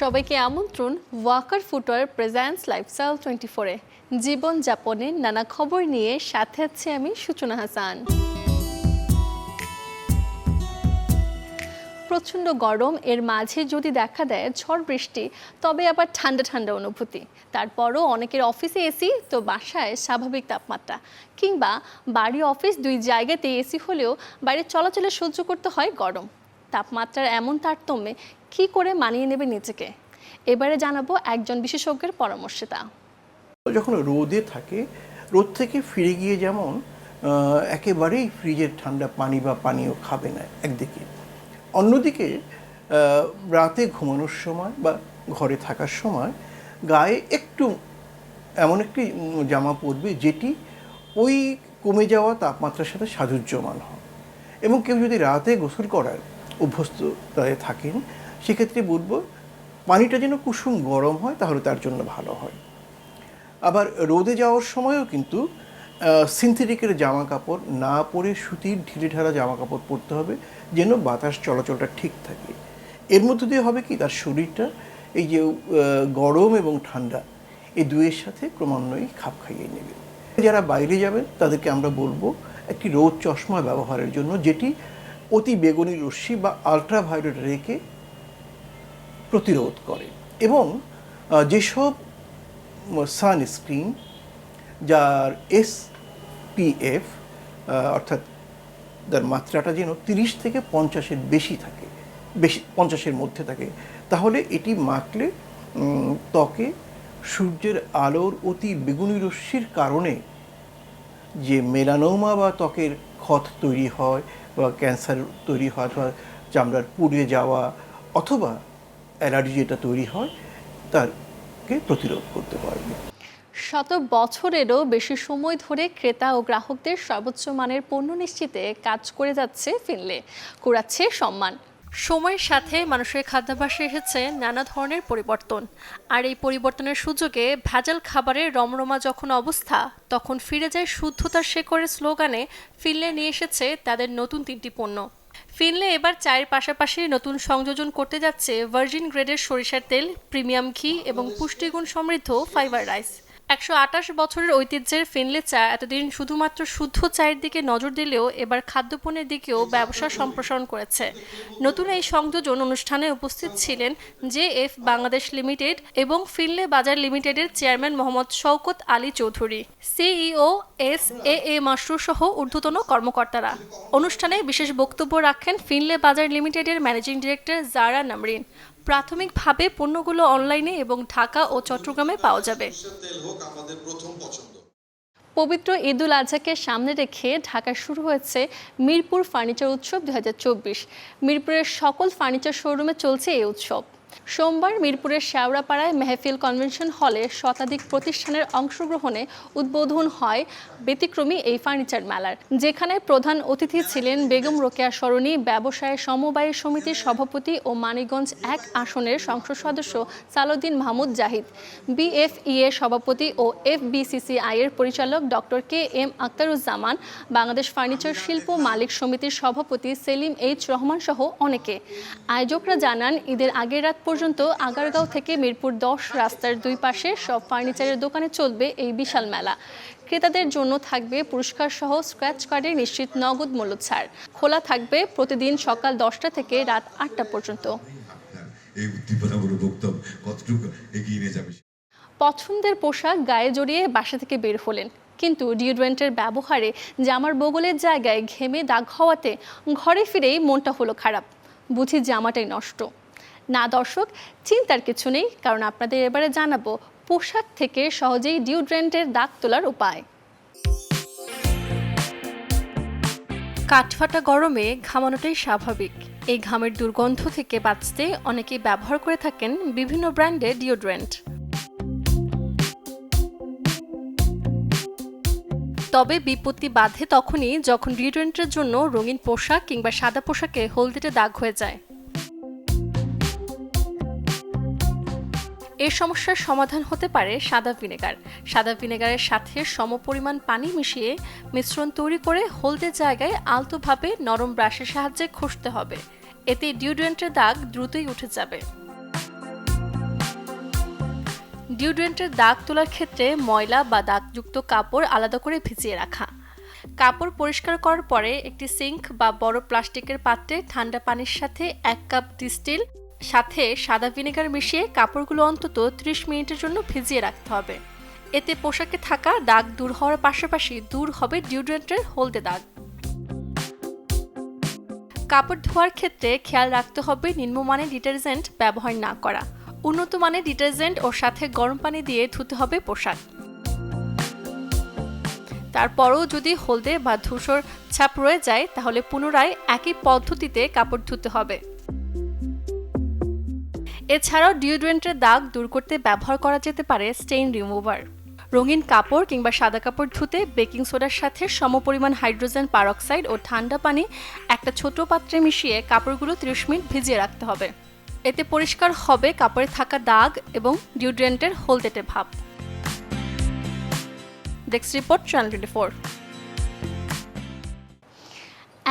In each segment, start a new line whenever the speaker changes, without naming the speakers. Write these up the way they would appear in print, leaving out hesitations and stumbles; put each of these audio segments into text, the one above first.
সবাইকে আমন্ত্রণ Waker footwear presents lifestyle 24-এ জীবনযাপনের নানা খবর নিয়ে সাথে আছি আমি সূচনা হাসান। প্রচণ্ড গরম এর মাঝে যদি দেখা দেয় ঝড় বৃষ্টি, তবে আবার ঠান্ডা ঠান্ডা অনুভূতি। তারপরও অনেকের অফিসে এসি তো বাসায় স্বাভাবিক তাপমাত্রা, কিংবা বাড়ি অফিস দুই জায়গাতে এসি হলেও বাইরে চলাচলে সহ্য করতে হয় গরম। তাপমাত্রার এমন তারতম্যে কি করে মানিয়ে নেবে নিজেকে, এবারে জানাবো একজন বিশেষজ্ঞের পরামর্শে তা।
যখন রোদে থাকে, রোদ থেকে ফিরে গিয়ে যেমন একেবারেই ফ্রিজের ঠান্ডা পানি বা পানীয় খাবে না একদিকে, অন্যদিকে রাতে ঘুমানোর সময় বা ঘরে থাকার সময় গায়ে একটু এমন একটি জামা পরবে যেটি ওই কমে যাওয়া তাপমাত্রার সাথে সাযুজ্যমান হয়। এবং কেউ যদি রাতে গোসল করার অভ্যস্ততায় থাকেন, সেক্ষেত্রে বলবো পানিটা যেন কুসুম গরম হয়, তাহলে তার জন্য ভালো হয়। আবার রোদে যাওয়ার সময়ও কিন্তু সিনথেটিকের জামা কাপড় না পরে সুতির ঢিলে ঢালা জামা কাপড় পরতে হবে, যেন বাতাস চলাচলটা ঠিক থাকে। এর মধ্য দিয়ে হবে কি, তার শরীরটা এই যে গরম এবং ঠান্ডা এই দুয়ের সাথে ক্রমান্বয়ে খাপ খাইয়ে নেবে। যারা বাইরে যাবেন তাদেরকে আমরা বলবো একটি রোদ চশমা ব্যবহারের জন্য, যেটি অতি বেগুনি রশ্মি বা আলট্রাভায়োলেট রেকে প্রতিরোধ করে। এবং যেসব সানস্ক্রিন যার SPF অর্থাৎ তার মাত্রাটা যেন 30 থেকে 50-এর বেশি 50-এর মধ্যে থাকে, তাহলে এটি মাখলে ত্বকে সূর্যের আলোর অতি বেগুনি রশ্মির কারণে যে মেলানোমা বা ত্বকের ক্ষত তৈরি হয় বা ক্যান্সার তৈরি হয় অথবা চামড়ার পুড়ে যাওয়া অথবা অ্যালার্জি যেটা তৈরি হয়, তারকে প্রতিরোধ করতে পারবে।
শত বছরেরও বেশি সময় ধরে ক্রেতা ও গ্রাহকদের সর্বোচ্চ মানের পণ্য নিশ্চিতে কাজ করে যাচ্ছে ফিনলে, কুড়াচ্ছে সম্মান। সময়ের সাথে মানুষের খাদ্যাভ্যাসে এসেছে নানা ধরনের পরিবর্তন, আর এই পরিবর্তনের সুযোগে ভেজাল খাবারের রমরমা যখন অবস্থা, তখন ফিরে যায় শুদ্ধতার শেকড়ের স্লোগানে ফিনলে নিয়ে এসেছে তাদের নতুন 3টি পণ্য। ফিনলে এবার চায়ের পাশাপাশি নতুন সংযোজন করতে যাচ্ছে ভার্জিন গ্রেডের সরিষার তেল, প্রিমিয়াম ঘি এবং পুষ্টিগুণ সমৃদ্ধ ফাইবার রাইস। 128 বছরের ঐতিহ্যের ফিনলে চা এতদিন শুধুমাত্র শুদ্ধ চায়ের দিকে নজর দিলেও এবার খাদ্যপণ্যের দিকেও ব্যবসা সম্প্রসারণ করেছে। নতুন এই সংযোজন অনুষ্ঠানে উপস্থিত ছিলেন JF বাংলাদেশ লিমিটেড এবং ফিনলে বাজার লিমিটেডের chairman Mohammad Shawkat Ali Chowdhury, CEO SAA Masrur সহ ঊর্ধ্বতন কর্মকর্তারা। অনুষ্ঠানে বিশেষ বক্তব্য রাখেন ফিনলে বাজার লিমিটেডের ম্যানেজিং ডিরেক্টর জারা নামরিন। প্রাথমিকভাবে পণ্যগুলো অনলাইনে এবং ঢাকা ও চট্টগ্রামে পাওয়া যাবে। পবিত্র ঈদুল আজহাকে সামনে রেখে ঢাকায় শুরু হয়েছে মিরপুর ফার্নিচার উৎসব 2024। মিরপুরের সকল ফার্নিচার শোরুমে চলছে এই উৎসব। সোমবার মিরপুরের শেওড়াপাড়ায় মেহফিল কনভেনশন হলে শতাধিক প্রতিষ্ঠানের অংশগ্রহণে উদ্বোধন হয় ব্যতিক্রমী এই ফার্নিচার মেলার, যেখানে প্রধান অতিথি ছিলেন বেগম রোকেয়া সরণি ব্যবসায় সমবায় সমিতির সভাপতি ও মানিকগঞ্জ 1 আসনের সংসদ সদস্য সালাউদ্দিন মাহমুদ জাহিদ, BFEA সভাপতি ও FBCCI এর পরিচালক doctor KM Aktaruzzaman, Bangladesh furniture শিল্প মালিক সমিতির সভাপতি সেলিম H রহমান সহ অনেকে। আয়োজকরা জানান, ঈদের আগের রাত পর্যন্ত আগারগাঁও থেকে মিরপুর 10 রাস্তার দুই পাশে সব ফার্নিচারের দোকানে চলবে এই বিশাল মেলা। ক্রেতাদের জন্য থাকবে পুরস্কার সহ স্ক্র্যাচ কার্ডে নিশ্চিত নগদ মূল্য ছাড়। খোলা থাকবে প্রতিদিন সকাল 10টা থেকে রাত 8টা পর্যন্ত। পছন্দের পোশাক গায়ে জড়িয়ে বাসা থেকে বের হলেন, কিন্তু ডিওড্রেন্টের ব্যবহারে জামার বগলের জায়গায় ঘেমে দাগ হওয়াতে ঘরে ফিরেই মনটা হলো খারাপ। বুঝি জামাটাই নষ্ট। না দর্শক, চিন্তার কিছু নেই, কারণ আপনাদের এবারে জানাবো পোশাক থেকে সহজেই ডিওড্রেন্টের দাগ তোলার উপায়। কাঠফাটা গরমে ঘামানোটাই স্বাভাবিক। এই ঘামের দুর্গন্ধ থেকে বাঁচতে অনেকেই ব্যবহার করে থাকেন বিভিন্ন ব্র্যান্ডের ডিওড্রেন্ট। তবে বিপত্তি বাধে তখনই যখন ডিওড্রেন্টের জন্য রঙিন পোশাক কিংবা সাদা পোশাকে হলদেটে দাগ হয়ে যায়। এই সমস্যার সমাধান হতে পারে সাদা ভিনেগার। সাদা ভিনেগারের সাথে সমপরিমাণ পানি মিশিয়ে মিশ্রণ তৈরি করে হলদে জায়গায় আলতোভাবে নরম ব্রাশের সাহায্যে ঘষতে হবে। এতে ডিওড্রেন্টের দাগ দ্রুতই উঠে যাবে। ডিওড্রেন্টের দাগ তোলার ক্ষেত্রে ময়লা বা দাগযুক্ত কাপড় আলাদা করে ভিজিয়ে রাখা। কাপড় পরিষ্কার করার পরে একটি সিঙ্ক বা বড় প্লাস্টিকের পাত্রে ঠান্ডা পানির সাথে 1 কাপ ডিস্টিল সাথে সাদা ভিনেগার মিশিয়ে কাপড়গুলো অন্তত 30 মিনিটের জন্য ভিজিয়ে রাখতে হবে। এতে পোশাকে থাকা দাগ দূর হওয়ার পাশাপাশি দূর হবে ডিওড্রেন্টের হলদে দাগ। কাপড় ধোয়ার ক্ষেত্রে খেয়াল রাখতে হবে নিম্নমানের ডিটারজেন্ট ব্যবহার না করা। উন্নত মানের ডিটারজেন্ট ও সাথে গরম পানি দিয়ে ধুতে হবে পোশাক। তারপরও যদি হলদে বা ধূসর ছাপ রয়ে যায় তাহলে পুনরায় একই পদ্ধতিতে কাপড় ধুতে হবে। এছাড়াও ডিওড্রেন্টের দাগ দূর করতে ব্যবহার করা যেতে পারে স্টেইন রিমুভার। রঙিন কাপড় কিংবা সাদা কাপড় ধুতে বেকিং সোডার সাথে সমপরিমাণ হাইড্রোজেন পারঅক্সাইড ও ঠান্ডা পানি একটা ছোট পাত্রে মিশিয়ে কাপড়গুলো 30 মিনিট ভিজিয়ে রাখতে হবে। এতে পরিষ্কার হবে কাপড়ে থাকা দাগ এবং ডিওড্রেন্টের হলদেটে ভাব। Desk report, channel 24।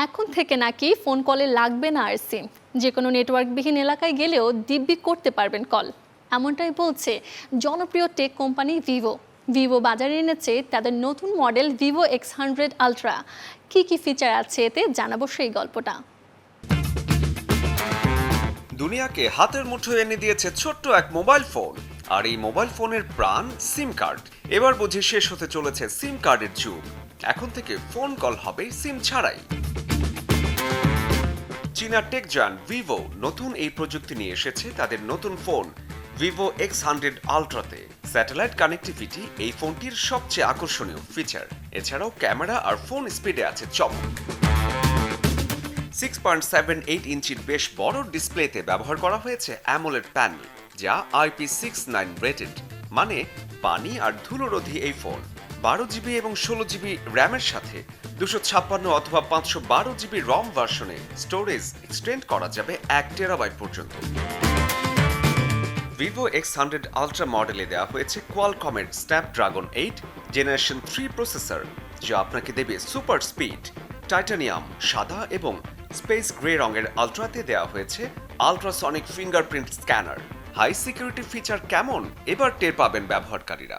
এখন থেকে নাকি ফোন কলে লাগবে না আর সিম, যে কোনো নেটওয়ার্কবিহীন এলাকায় গেলেও দিব্যি করতে পারবেন কল, এমনটাই বলছে জনপ্রিয় টেক কোম্পানি ভিভো। ভিভো বাজারে এনেছে তাদের নতুন মডেল ভিভো X100 আলট্রা। কি কি ফিচার আছে এতে জানাবো সেই গল্পটা।
দুনিয়াকে হাতের মুঠোয় এনে দিয়েছে ছোট্ট এক মোবাইল ফোন, আর এই মোবাইল ফোনের প্রাণ সিম কার্ড। এবার বুঝি শেষ হতে চলেছে সিম কার্ডের যুগ। এখন থেকে ফোন কল হবে সিম ছাড়াই। চীনা টেক জায়ান্ট ভিভো নতুন এই প্রযুক্তি নিয়ে এসেছে তাদের নতুন ফোন ভিভো X100 আলট্রাতে। স্যাটেলাইট কানেক্টিভিটি এই ফোনটির সবচেয়ে আকর্ষণীয় ফিচার। এছাড়াও ক্যামেরা আর ফোন স্পিডে আছে চমক। 6.78 ইঞ্চির বেশ বড় ডিসপ্লেতে ব্যবহার করা হয়েছে অ্যামোলেড প্যানেল, যা IP69 রেটেড, মানে পানি আর ধুলোরোধী এই ফোন। 12 জিবি এবং 16 জিবি র্যামের সাথে 256 অথবা 512 জিবি রম ভার্সনে স্টোরেজ এক্সটেন্ড করা যাবে 1 টেরাবাইট পর্যন্ত। ভিভো X100 আলট্রা মডেলে দেওয়া হয়েছে কোয়ালকমের স্ন্যাপড্রাগন 8 জেনারেশন 3 প্রসেসর, যা আপনাকে দেবে সুপার স্পিড। টাইটানিয়াম সাদা এবং স্পেস গ্রে রঙের আলট্রাতে দেওয়া হয়েছে ultrasonic fingerprint scanner. High security feature কেমন এবার টের পাবেন ব্যবহারকারীরা।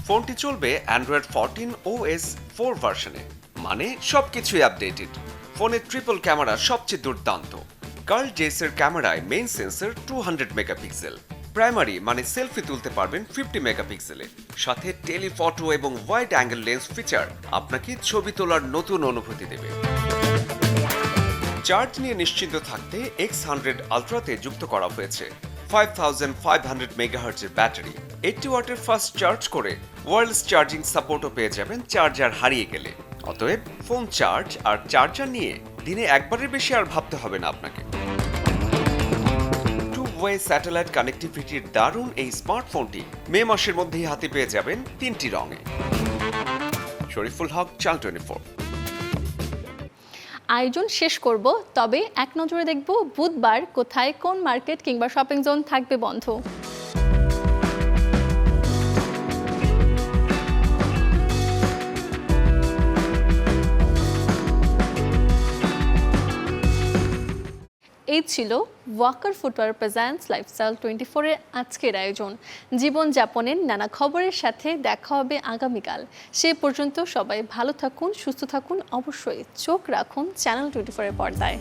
ফোনটি চলবে অ্যান্ড্রয়েড 14 OS 4 ভার্সনে, মানে সবকিছুই আপডেটেড। ফোনের ট্রিপল ক্যামেরা সবচেয়ে দুর্দান্ত। কার্ল জেসের ক্যামেরায় মেইন সেন্সর 200 মেগাপিক্সেল, প্রাইমারি মানে সেলফি তুলতে পারবেন 50 মেগাপিক্সেলে, সাথে টেলিফটো এবং ওয়াইড অ্যাঙ্গেল লেন্স ফিচার আপনাকে ছবি তোলার নতুন অনুভূতি দেবে। চার্জ নিয়ে নিশ্চিন্ত থাকতে X100 আলট্রাতে যুক্ত করা হয়েছে 5500 মেগাহার্টজের ব্যাটারি। 80 ওয়াটের ফাস্ট চার্জ করে ওয়্যারলেস চার্জিং সাপোর্টও পেয়ে যাবেন চার্জার হারিয়ে গেলে। অতএব ফোন চার্জ আর চার্জার নিয়ে দিনে একবারের বেশি আর ভাবতে হবে না আপনাকে। টু-ওয়ে স্যাটেলাইট কানেক্টিভিটির দারুণ এই স্মার্টফোনটি মে মাসের মধ্যেই হাতে পেয়ে যাবেন 3টি রঙে। শরীফুল হক, চ্যানেল 24।
আয়োজন শেষ করব, তবে এক নজরে দেখব বুধবার কোথায় কোন মার্কেট কিংবা শপিং জোন থাকবে বন্ধ। এই ছিল ওয়াকার ফুটওয়্যার প্রেজেন্টস লাইফস্টাইল 24 এর আজকের আয়োজন। জীবনযাপনের নানা খবরের সাথে দেখা হবে আগামীকাল। সে পর্যন্ত সবাই ভালো থাকুন, সুস্থ থাকুন, অবশ্যই চোখ রাখুন চ্যানেল 24 এর পর্দায়।